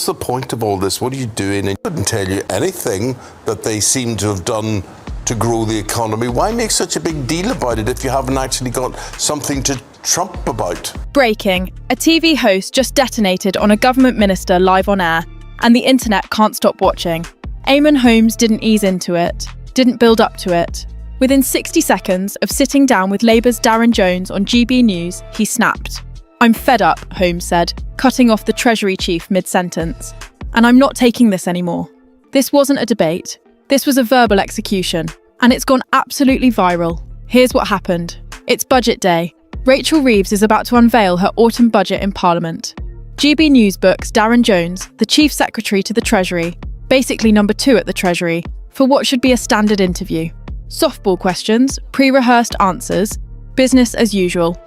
What's the point of all this? What are you doing? And couldn't tell you anything that they seem to have done to grow the economy. Why make such a big deal about it if you haven't actually got something to trump about? Breaking. A TV host just detonated on a government minister live on air, and the internet can't stop watching. Eamonn Holmes didn't ease into it, didn't build up to it. Within 60 seconds of sitting down with Labour's Darren Jones on GB News, he snapped. "I'm fed up," Holmes said, cutting off the Treasury chief mid-sentence. "And I'm not taking this anymore." This wasn't a debate. This was a verbal execution, and it's gone absolutely viral. Here's what happened. It's budget day. Rachel Reeves is about to unveil her autumn budget in Parliament. GB News books Darren Jones, the Chief Secretary to the Treasury, basically number 2 at the Treasury, for what should be a standard interview. Softball questions, pre-rehearsed answers, business as usual.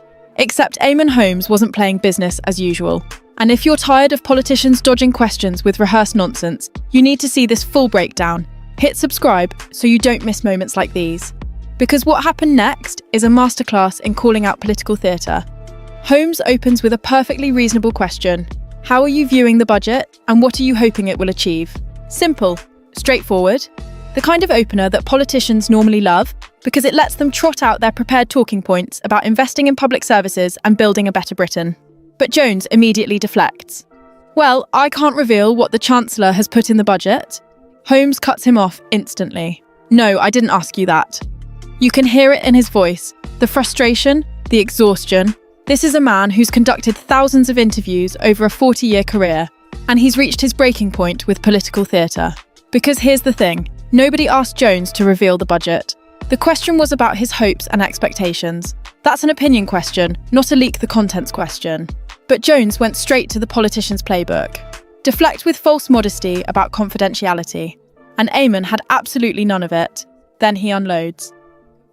Except Eamonn Holmes wasn't playing business as usual. And if you're tired of politicians dodging questions with rehearsed nonsense, you need to see this full breakdown. Hit subscribe so you don't miss moments like these. Because what happened next is a masterclass in calling out political theatre. Holmes opens with a perfectly reasonable question. How are you viewing the budget, and what are you hoping it will achieve? Simple, straightforward. The kind of opener that politicians normally love because it lets them trot out their prepared talking points about investing in public services and building a better Britain. But Jones immediately deflects. "Well, I can't reveal what the Chancellor has put in the budget." Holmes cuts him off instantly. "No, I didn't ask you that." You can hear it in his voice, the frustration, the exhaustion. This is a man who's conducted thousands of interviews over a 40-year career, and he's reached his breaking point with political theatre. Because here's the thing, nobody asked Jones to reveal the budget. The question was about his hopes and expectations. That's an opinion question, not a leak the contents question. But Jones went straight to the politician's playbook. Deflect with false modesty about confidentiality. And Eamonn had absolutely none of it. Then he unloads.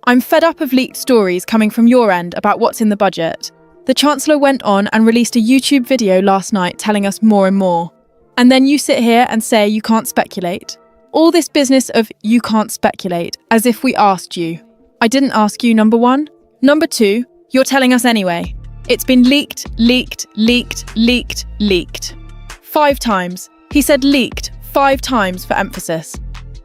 "I'm fed up of leaked stories coming from your end about what's in the budget. The Chancellor went on and released a YouTube video last night telling us more and more. And then you sit here and say you can't speculate. All this business of you can't speculate, as if we asked you. I didn't ask you, number one. Number two, you're telling us anyway. It's been leaked, leaked, leaked, leaked, leaked. 5 times. He said leaked 5 times for emphasis.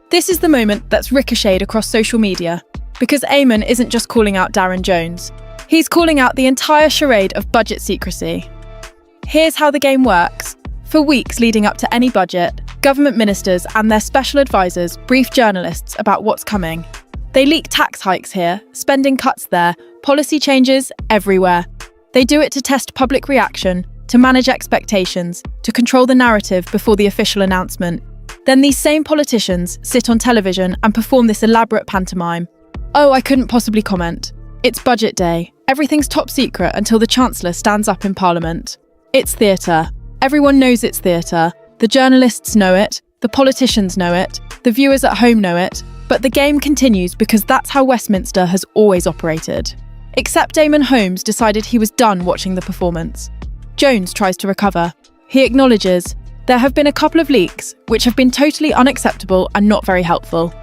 This is the moment that's ricocheted across social media, because Eamonn isn't just calling out Darren Jones. He's calling out the entire charade of budget secrecy. Here's how the game works. For weeks leading up to any budget, government ministers and their special advisors brief journalists about what's coming. They leak tax hikes here, spending cuts there, policy changes everywhere. They do it to test public reaction, to manage expectations, to control the narrative before the official announcement. Then these same politicians sit on television and perform this elaborate pantomime. "Oh, I couldn't possibly comment. It's budget day. Everything's top secret until the Chancellor stands up in Parliament." It's theatre. Everyone knows it's theatre. The journalists know it, the politicians know it, the viewers at home know it, but the game continues because that's how Westminster has always operated. Except Eamonn Holmes decided he was done watching the performance. Jones tries to recover. He acknowledges, there have been a couple of leaks, which have been totally unacceptable and not very helpful.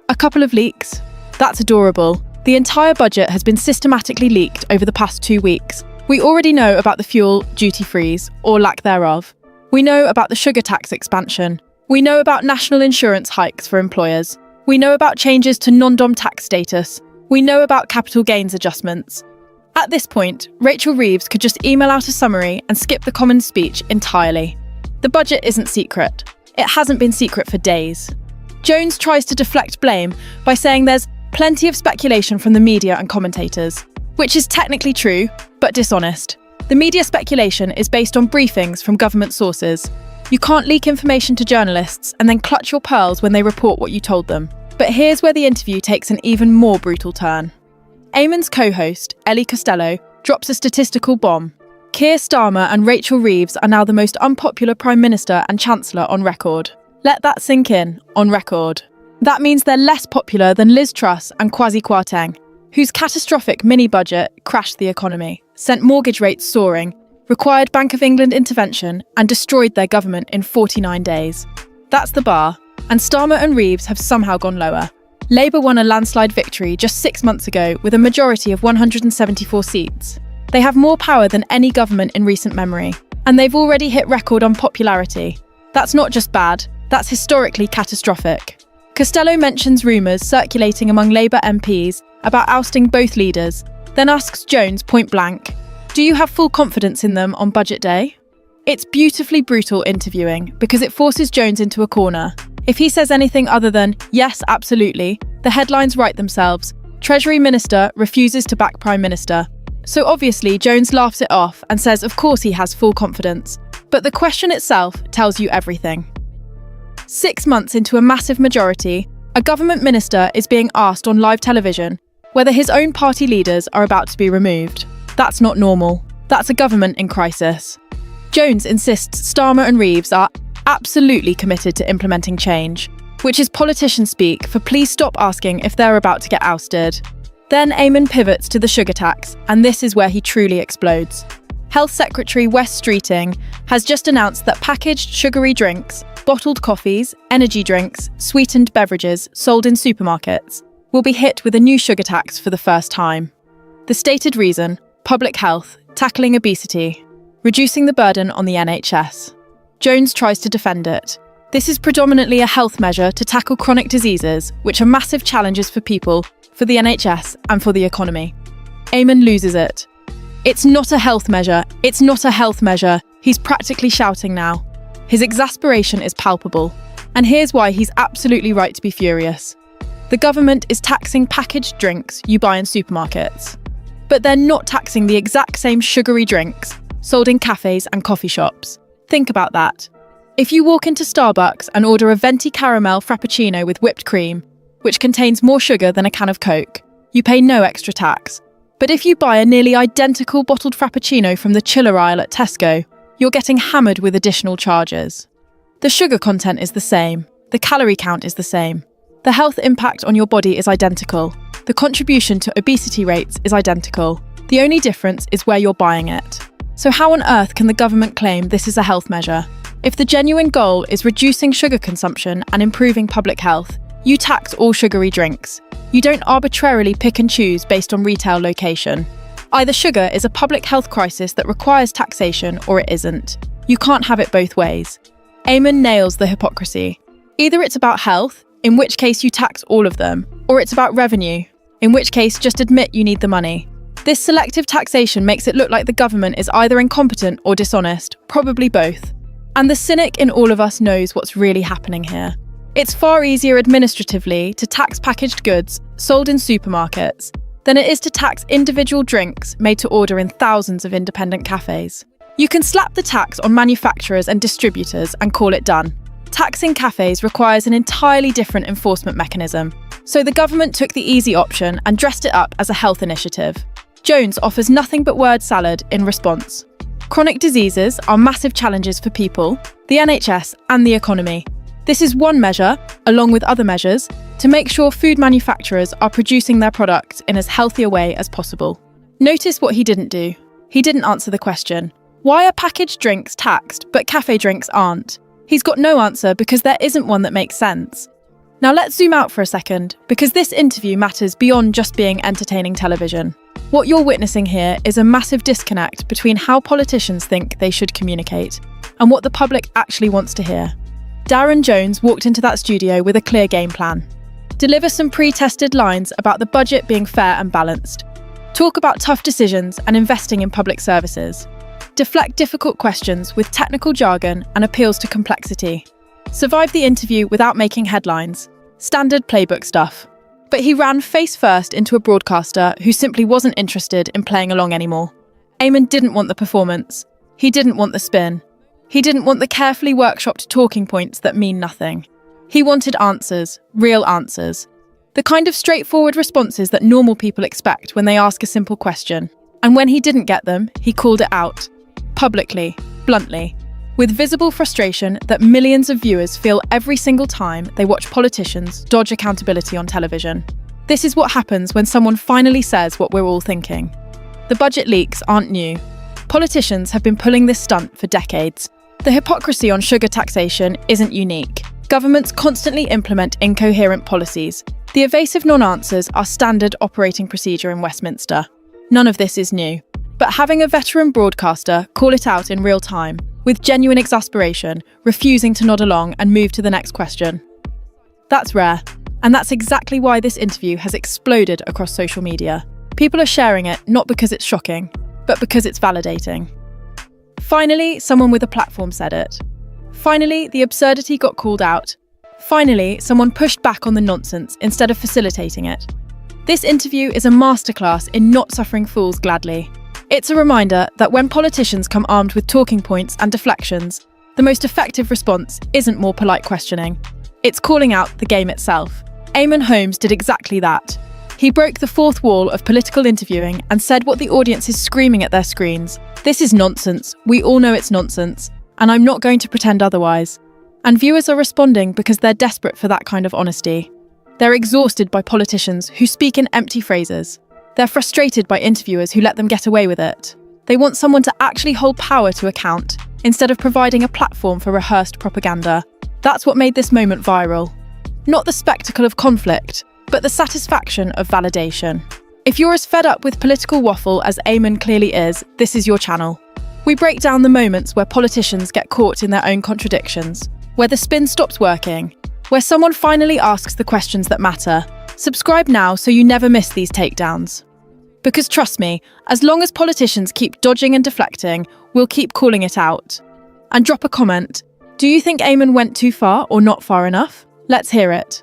A couple of leaks? That's adorable. The entire budget has been systematically leaked over the past 2 weeks. We already know about the fuel duty freeze, or lack thereof. We know about the sugar tax expansion. We know about national insurance hikes for employers. We know about changes to non-dom tax status. We know about capital gains adjustments. At this point, Rachel Reeves could just email out a summary and skip the Commons speech entirely. The budget isn't secret. It hasn't been secret for days. Jones tries to deflect blame by saying there's plenty of speculation from the media and commentators, which is technically true, but dishonest. The media speculation is based on briefings from government sources. You can't leak information to journalists and then clutch your pearls when they report what you told them. But here's where the interview takes an even more brutal turn. Eamonn's co-host, Ellie Costello, drops a statistical bomb. Keir Starmer and Rachel Reeves are now the most unpopular Prime Minister and Chancellor on record. Let that sink in, on record. That means they're less popular than Liz Truss and Kwasi Kwarteng, whose catastrophic mini-budget crashed the economy, sent mortgage rates soaring, required Bank of England intervention, and destroyed their government in 49 days. That's the bar, and Starmer and Reeves have somehow gone lower. Labour won a landslide victory just 6 months ago with a majority of 174 seats. They have more power than any government in recent memory, and they've already hit record unpopularity. That's not just bad, that's historically catastrophic. Costello mentions rumours circulating among Labour MPs about ousting both leaders, then asks Jones point blank, "Do you have full confidence in them on budget day?" It's beautifully brutal interviewing because it forces Jones into a corner. If he says anything other than, "Yes, absolutely," the headlines write themselves. Treasury Minister refuses to back Prime Minister. So obviously Jones laughs it off and says of course he has full confidence. But the question itself tells you everything. 6 months into a massive majority, a government minister is being asked on live television whether his own party leaders are about to be removed. That's not normal. That's a government in crisis. Jones insists Starmer and Reeves are absolutely committed to implementing change, which is politician speak for please stop asking if they're about to get ousted. Then Eamonn pivots to the sugar tax, and this is where he truly explodes. Health Secretary Wes Streeting has just announced that packaged sugary drinks, bottled coffees, energy drinks, sweetened beverages sold in supermarkets will be hit with a new sugar tax for the first time. The stated reason: public health, tackling obesity, reducing the burden on the NHS. Jones tries to defend it. This is predominantly a health measure to tackle chronic diseases, which are massive challenges for people, for the NHS, and for the economy. Eamonn loses it. It's not a health measure. It's not a health measure. He's practically shouting now. His exasperation is palpable. And here's why he's absolutely right to be furious. The government is taxing packaged drinks you buy in supermarkets. But they're not taxing the exact same sugary drinks sold in cafes and coffee shops. Think about that. If you walk into Starbucks and order a venti caramel frappuccino with whipped cream, which contains more sugar than a can of Coke, you pay no extra tax. But if you buy a nearly identical bottled frappuccino from the chiller aisle at Tesco, you're getting hammered with additional charges. The sugar content is the same. The calorie count is the same. The health impact on your body is identical. The contribution to obesity rates is identical. The only difference is where you're buying it. So how on earth can the government claim this is a health measure? If the genuine goal is reducing sugar consumption and improving public health, you tax all sugary drinks. You don't arbitrarily pick and choose based on retail location. Either sugar is a public health crisis that requires taxation or it isn't. You can't have it both ways. Eamonn nails the hypocrisy. Either it's about health, in which case you tax all of them, or it's about revenue, in which case just admit you need the money. This selective taxation makes it look like the government is either incompetent or dishonest, probably both. And the cynic in all of us knows what's really happening here. It's far easier administratively to tax packaged goods sold in supermarkets than it is to tax individual drinks made to order in thousands of independent cafes. You can slap the tax on manufacturers and distributors and call it done. Taxing cafes requires an entirely different enforcement mechanism. So the government took the easy option and dressed it up as a health initiative. Jones offers nothing but word salad in response. Chronic diseases are massive challenges for people, the NHS, and the economy. This is one measure, along with other measures, to make sure food manufacturers are producing their products in as healthy a way as possible. Notice what he didn't do. He didn't answer the question. Why are packaged drinks taxed, but cafe drinks aren't? He's got no answer because there isn't one that makes sense. Now let's zoom out for a second, because this interview matters beyond just being entertaining television. What you're witnessing here is a massive disconnect between how politicians think they should communicate and what the public actually wants to hear. Darren Jones walked into that studio with a clear game plan. Deliver some pre-tested lines about the budget being fair and balanced. Talk about tough decisions and investing in public services. Deflect difficult questions with technical jargon and appeals to complexity. Survive the interview without making headlines. Standard playbook stuff. But he ran face first into a broadcaster who simply wasn't interested in playing along anymore. Eamonn didn't want the performance. He didn't want the spin. He didn't want the carefully workshopped talking points that mean nothing. He wanted answers, real answers. The kind of straightforward responses that normal people expect when they ask a simple question. And when he didn't get them, he called it out. Publicly, bluntly, with visible frustration that millions of viewers feel every single time they watch politicians dodge accountability on television. This is what happens when someone finally says what we're all thinking. The budget leaks aren't new. Politicians have been pulling this stunt for decades. The hypocrisy on sugar taxation isn't unique. Governments constantly implement incoherent policies. The evasive non-answers are standard operating procedure in Westminster. None of this is new. But having a veteran broadcaster call it out in real time, with genuine exasperation, refusing to nod along and move to the next question. That's rare, and that's exactly why this interview has exploded across social media. People are sharing it not because it's shocking, but because it's validating. Finally, someone with a platform said it. Finally, the absurdity got called out. Finally, someone pushed back on the nonsense instead of facilitating it. This interview is a masterclass in not suffering fools gladly. It's a reminder that when politicians come armed with talking points and deflections, the most effective response isn't more polite questioning. It's calling out the game itself. Eamonn Holmes did exactly that. He broke the fourth wall of political interviewing and said what the audience is screaming at their screens. This is nonsense. We all know it's nonsense. And I'm not going to pretend otherwise. And viewers are responding because they're desperate for that kind of honesty. They're exhausted by politicians who speak in empty phrases. They're frustrated by interviewers who let them get away with it. They want someone to actually hold power to account, instead of providing a platform for rehearsed propaganda. That's what made this moment viral. Not the spectacle of conflict, but the satisfaction of validation. If you're as fed up with political waffle as Eamonn clearly is, this is your channel. We break down the moments where politicians get caught in their own contradictions, where the spin stops working, where someone finally asks the questions that matter. Subscribe now so you never miss these takedowns. Because trust me, as long as politicians keep dodging and deflecting, we'll keep calling it out. And drop a comment. Do you think Eamonn went too far or not far enough? Let's hear it.